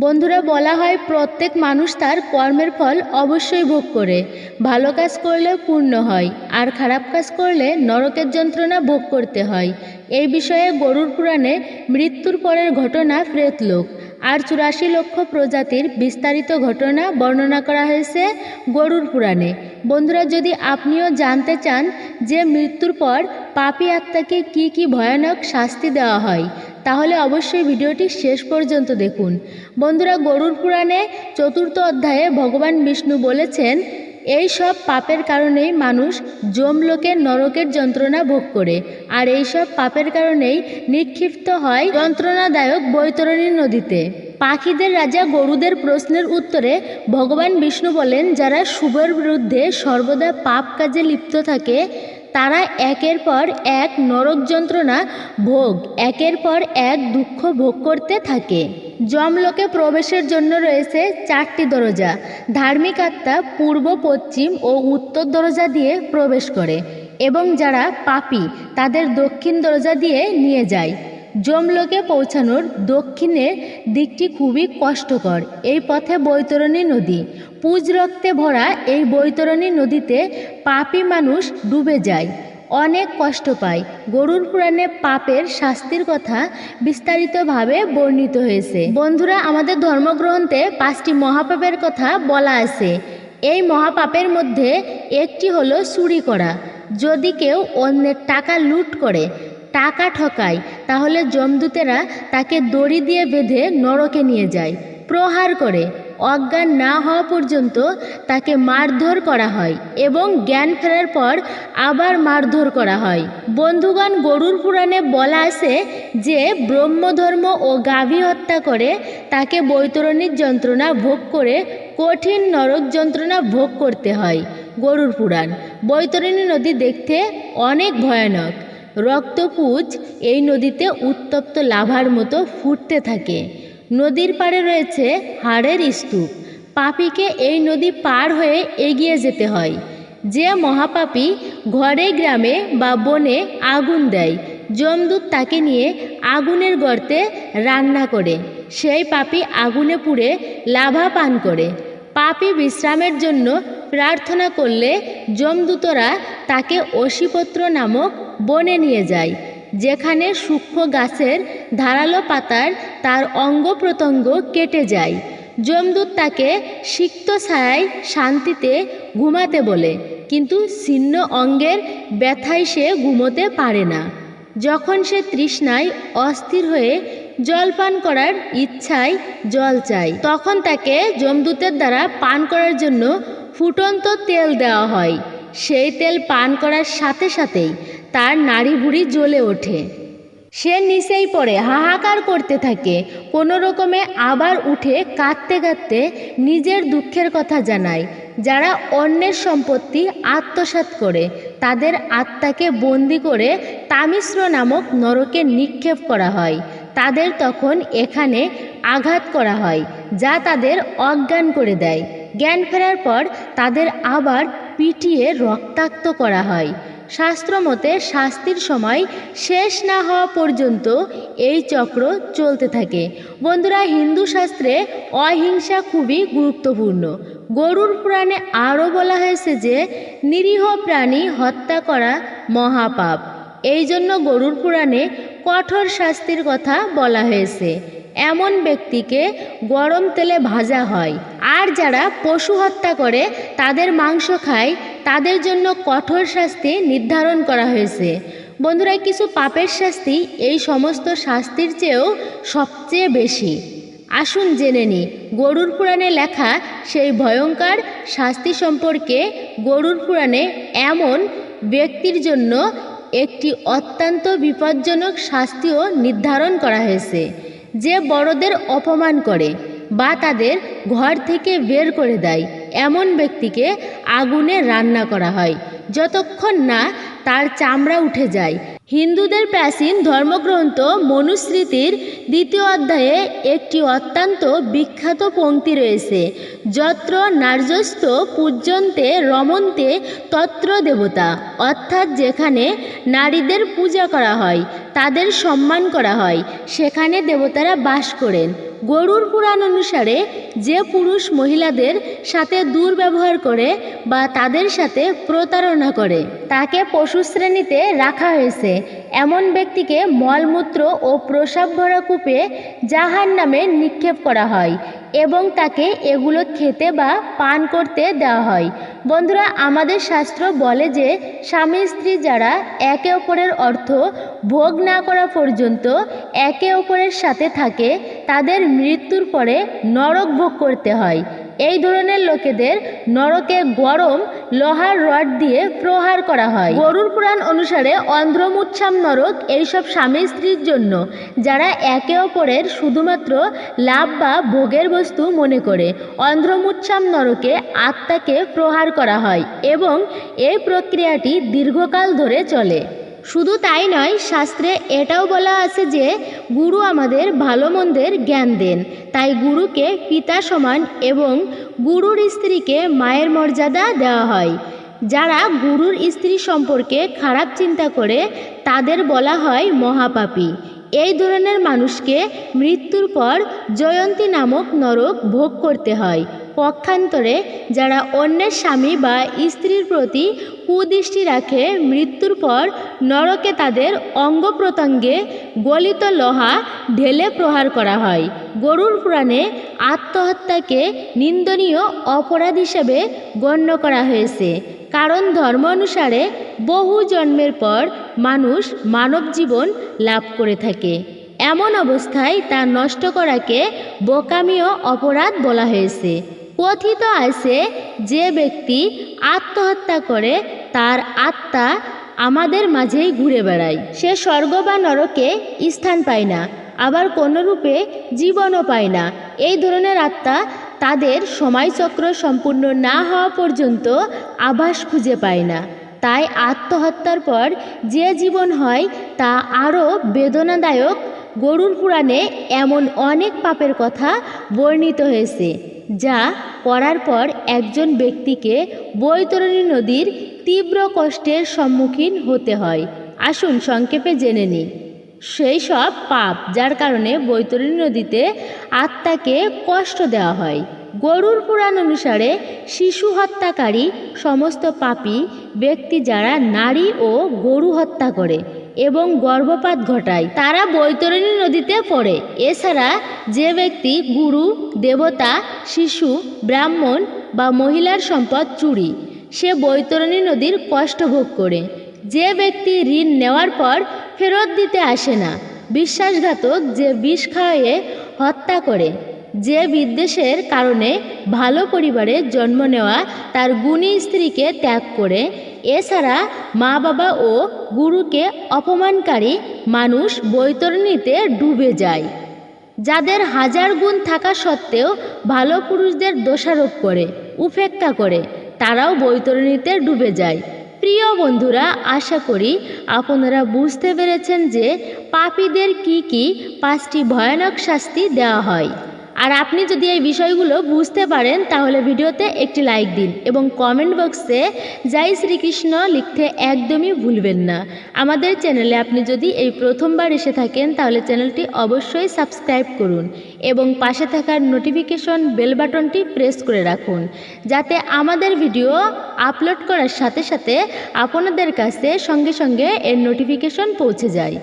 বন্ধুরা, বলা হয় প্রত্যেক মানুষ তার কর্মের ফল অবশ্যই ভোগ করে। ভালো কাজ করলে পূর্ণ হয়, আর খারাপ কাজ করলে নরকের যন্ত্রণা ভোগ করতে হয়। এই বিষয়ে গরুড় পুরাণে মৃত্যুর পরের ঘটনা, প্রেতলোক আর 84 লক্ষ প্রজাতির বিস্তারিত ঘটনা বর্ণনা করা হয়েছে গরুড় পুরাণে। বন্ধুরা, যদি আপনিও জানতে চান যে মৃত্যুর পর পাপী আত্মাকে কি ভয়ানক শাস্তি দেওয়া হয়, তাহলে অবশ্যই ভিডিওটি শেষ পর্যন্ত দেখুন। বন্ধুরা, গরুড় পুরাণে 4th অধ্যায়ে ভগবান বিষ্ণু বলেছেন, এই সব পাপের কারণেই মানুষ যমলোকের নরকের যন্ত্রণা ভোগ করে, আর এই সব পাপের কারণেই নিক্ষিপ্ত হয় যন্ত্রণাদায়ক বৈতরণী নদীতে। পাখিদের রাজা গরুদের প্রশ্নের উত্তরে ভগবান বিষ্ণু বলেন, যারা শুভর বিরুদ্ধে সর্বদা পাপ কাজে লিপ্ত থাকে তারা একের পর এক নরক যন্ত্রণা ভোগ, একের পর এক দুঃখ ভোগ করতে থাকে। যমলোকে প্রবেশের জন্য রয়েছে 4টি দরজা। ধার্মিক আত্মা পূর্ব, পশ্চিম ও উত্তর দরজা দিয়ে প্রবেশ করে এবং যারা পাপী তাদের দক্ষিণ দরজা দিয়ে নিয়ে যায়। যমলোকে পৌঁছানোর দক্ষিণের দিকটি খুবই কষ্টকর। এই পথে বৈতরণী নদী। পুজ রক্তে ভরা এই বৈতরণী নদীতে পাপী মানুষ ডুবে যায়, অনেক কষ্ট পায়। গরুড় পুরাণে পাপের শাস্তির কথা বিস্তারিতভাবে বর্ণিত হয়েছে। বন্ধুরা, আমাদের ধর্মগ্রন্থে 5টি মহাপাপের কথা বলা আছে। এই মহাপাপের মধ্যে একটি হলো চুরি করা। যদি কেউ অন্যের টাকা লুট করে, টাকা ঠকায়, তাহলে যমদূতেরা তাকে দড়ি দিয়ে বেঁধে নরকে নিয়ে যায়, প্রহার করে, অজ্ঞান না হওয়া পর্যন্ত তাকে মারধর করা হয় এবং জ্ঞান ফেরার পর আবার মারধর করা হয়। বন্ধুগণ, গরুড় পুরাণে বলা আছে যে ব্রহ্মধর্ম ও গাভী হত্যা করে তাকে বৈতরণীর যন্ত্রণা ভোগ করে কঠিন নরক যন্ত্রণা ভোগ করতে হয়। গরুড় পুরাণ। বৈতরণী নদী দেখতে অনেক ভয়ানক। রক্তপুঞ্জ এই নদীতে উত্তপ্ত লাভার মতো ফুটতে থাকে। নদীর পাড়ে রয়েছে হাড়ের স্তূপ। পাপীকে এই নদী পার হয়ে এগিয়ে যেতে হয়। যে মহাপাপী ঘরে, গ্রামে বা বনে আগুন দেয়, যমদূত তাকে নিয়ে আগুনের গর্তে রান্না করে। সেই পাপী আগুনে পুড়ে লাভা পান করে। পাপী বিশ্রামের জন্য প্রার্থনা করলে যমদূতরা তাকে অশিপত্র নামক বনে নিয়ে যায়, যেখানে সূক্ষ্ম গাছের ধারালো পাতার তার অঙ্গ প্রত্যঙ্গ কেটে যায়। যমদূত তাকে সিক্ত ছায়ায় শান্তিতে ঘুমাতে বলে, কিন্তু ছিন্ন অঙ্গের ব্যথায় সে ঘুমোতে পারে না। যখন সে তৃষ্ণায় অস্থির হয়ে জল পান করার ইচ্ছায় জল চায়, তখন তাকে যমদূতের দ্বারা পান করার জন্য ফুটন্ত তেল দেওয়া হয়। সেই তেল পান করার সাথে সাথেই তার নাড়ি ভুঁড়ি জ্বলে ওঠে। সে নিচেই পড়ে হাহাকার করতে থাকে। কোনো রকমে আবার উঠে কাঁদতে কাঁদতে নিজের দুঃখের কথা জানায়। যারা অন্যের সম্পত্তি আত্মসাৎ করে তাদের আত্মাকে বন্দি করে তামিশ্র নামক নরকে নিক্ষেপ করা হয়। তাদের তখন এখানে আঘাত করা হয়, যা তাদের অজ্ঞান করে দেয়। জ্ঞান ফেরার পর তাদের আবার পিটিয়ে রক্তাক্ত করা হয়। শাস্ত্রমতে শাস্তির সময় শেষ না হওয়া পর্যন্ত এই চক্র চলতে থাকে। বন্ধুরা, হিন্দু শাস্ত্রে অহিংসা খুবই গুরুত্বপূর্ণ। গরুড় পুরাণে আরও বলা হয়েছে যে নিরীহ প্রাণী হত্যা করা মহাপাপ। এই জন্য গরুড় পুরাণে কঠোর শাস্তির কথা বলা হয়েছে। এমন ব্যক্তিকে গরম তেলে ভাজা হয়। আর যারা পশু হত্যা করে তাদের মাংস খায়, তাদের জন্য কঠোর শাস্তি নির্ধারণ করা হয়েছে। বন্ধুরা, কিছু পাপের শাস্তি এই সমস্ত শাস্তির চেয়েও সবচেয়ে বেশি। আসুন জেনে নিই গরুড় পুরাণে লেখা সেই ভয়ঙ্কর শাস্তি সম্পর্কে। গরুড় পুরাণে এমন ব্যক্তির জন্য একটি অত্যন্ত বিপজ্জনক শাস্তিও নির্ধারণ করা হয়েছে, যে বড়দের অপমান করে বা তাদের ঘর থেকে বের করে দেয়। এমন ব্যক্তিকে আগুনে রান্না করা হয় যতক্ষণ না তার চামড়া উঠে যায়। হিন্দুদের প্রাচীন ধর্মগ্রন্থ মনুস্মৃতির 2য় অধ্যায়ে একটি অত্যন্ত বিখ্যাত পংক্তি রয়েছে, যত্র নার্যস্ত পূজ্যন্তে রমন্তে তত্র দেবতা। অর্থাৎ যেখানে নারীদের পূজা করা হয়, তাদের সম্মান করা হয়, সেখানে দেবতারা বাস করেন। গরুর পুরাণ অনুসারে যে পুরুষ মহিলাদের সাথে দুর্ব্যবহার করে বা তাদের সাথে প্রতারণা করে তাকে পশু শ্রেণীতে রাখা হয়েছে। এমন ব্যক্তিকে মলমূত্র ও প্রস্রাব ভরা কূপে জাহান্নামে নিক্ষেপ করা হয় এবং তাকে এগুলো খেতে বা পান করতে দেওয়া হয়। বন্ধুরা, আমাদের শাস্ত্র বলে যে স্বামী স্ত্রী যারা একে অপরের অর্থ ভোগ না করা পর্যন্ত একে অপরের সাথে থাকে তাদের মৃত্যুর পরে নরক ভোগ করতে হয়। এই ধরনের লোকেদের নরকে গরম লোহার রড দিয়ে প্রহার করা হয়। গরুর পুরাণ অনুসারে অন্ধ্রমুচ্ছাম নরক এইসব স্বামী স্ত্রীর জন্য যারা একে অপরের শুধুমাত্র লাভ বা ভোগের বস্তু মনে করে। অন্ধ্রমুচ্ছাম নরকে আত্মাকে প্রহার করা হয় এবং এই প্রক্রিয়াটি দীর্ঘকাল ধরে চলে। শুধু তাই নয়, শাস্ত্রে এটাও বলা আছে যে গুরু আমাদের ভালো মন্দের জ্ঞান দেন, তাই গুরুকে পিতা সমান এবং গুরুর স্ত্রীকে মায়ের মর্যাদা দেওয়া হয়। যারা গুরুর স্ত্রী সম্পর্কে খারাপ চিন্তা করে তাদের বলা হয় মহাপাপী। এই ধরনের মানুষকে মৃত্যুর পর জয়ন্তী নামক নরক ভোগ করতে হয়। পক্ষান্তরে যারা অন্যের স্বামী বা স্ত্রীর প্রতি কুদৃষ্টি রাখে মৃত্যুর পর নরকে তাদের অঙ্গ প্রত্যঙ্গে গলিত লোহা ঢেলে প্রহার করা হয়। গরুর পুরাণে আত্মহত্যাকে নিন্দনীয় অপরাধ হিসেবে গণ্য করা হয়েছে, কারণ ধর্ম অনুসারে বহু জন্মের পর মানুষ মানব জীবন লাভ করে থাকে। এমন অবস্থায় তা নষ্ট করাকে বোকামিও অপরাধ বলা হয়েছে। কথিত আছে যে ব্যক্তি আত্মহত্যা করে তার আত্মা আমাদের মাঝেই ঘুরে বেড়ায়, সে স্বর্গ বা নরকে স্থান পায় না, আবার কোনো রূপে জীবনও পায় না। এই ধরনের আত্মা তাদের সময়চক্র সম্পূর্ণ না হওয়া পর্যন্ত আভাস খুঁজে পায় না। তাই আত্মহত্যার পর যে জীবন হয় তা আরও বেদনাদায়ক। গরুর পুরাণে এমন অনেক পাপের কথা বর্ণিত হয়েছে যা করার পর একজন ব্যক্তিকে বৈতরণী নদীর তীব্র কষ্টের সম্মুখীন হতে হয়। আসুন সংক্ষেপে জেনে নিই সেই সব পাপ যার কারণে বৈতরণী নদীতে আত্মাকে কষ্ট দেওয়া হয়। গরুর পুরাণ অনুসারে শিশু হত্যাকারী সমস্ত পাপী ব্যক্তি যারা নারী ও গরু হত্যা করে এবং গর্ভপাত ঘটায় তারা বৈতরণী নদীতে পড়ে। এছাড়া যে ব্যক্তি গুরু, দেবতা, শিশু, ব্রাহ্মণ বা মহিলার সম্পদ চুরি, সে বৈতরণী নদীর কষ্ট ভোগ করে। যে ব্যক্তি ঋণ নেওয়ার পর ফেরত দিতে আসে না, বিশ্বাসঘাতক যে বিষ খাওয়িয়ে হত্যা করে, যে বিদ্বেষের কারণে ভালো পরিবারে জন্ম নেওয়া তার গুণী স্ত্রীকে ত্যাগ করে, এছাড়া মা বাবা ও গুরুকে অপমানকারী মানুষ বৈতরণীতে ডুবে যায়। যাদের হাজার গুণ থাকা সত্ত্বেও ভালো পুরুষদের দোষারোপ করে, উপেক্ষা করে, তারাও বৈতরণীতে ডুবে যায়। প্রিয় বন্ধুরা, আশা করি আপনারা বুঝতে পেরেছেন যে পাপীদের কি 5টি ভয়ানক শাস্তি দেওয়া হয়। আর আপনি যদি এই বিষয়গুলো বুঝতে পারেন তাহলে ভিডিওতে একটি লাইক দিন এবং কমেন্ট বক্সে জয় শ্রীকৃষ্ণ লিখতে একদমই ভুলবেন না। আমাদের চ্যানেলে আপনি যদি এই প্রথমবার এসে থাকেন তাহলে চ্যানেলটি অবশ্যই সাবস্ক্রাইব করুন এবং পাশে থাকার নোটিফিকেশন বেল বাটনটি প্রেস করে রাখুন, যাতে আমাদের ভিডিও আপলোড করার সাথে সাথে আপনাদের কাছে সঙ্গে সঙ্গে এর নোটিফিকেশন পৌঁছে যায়।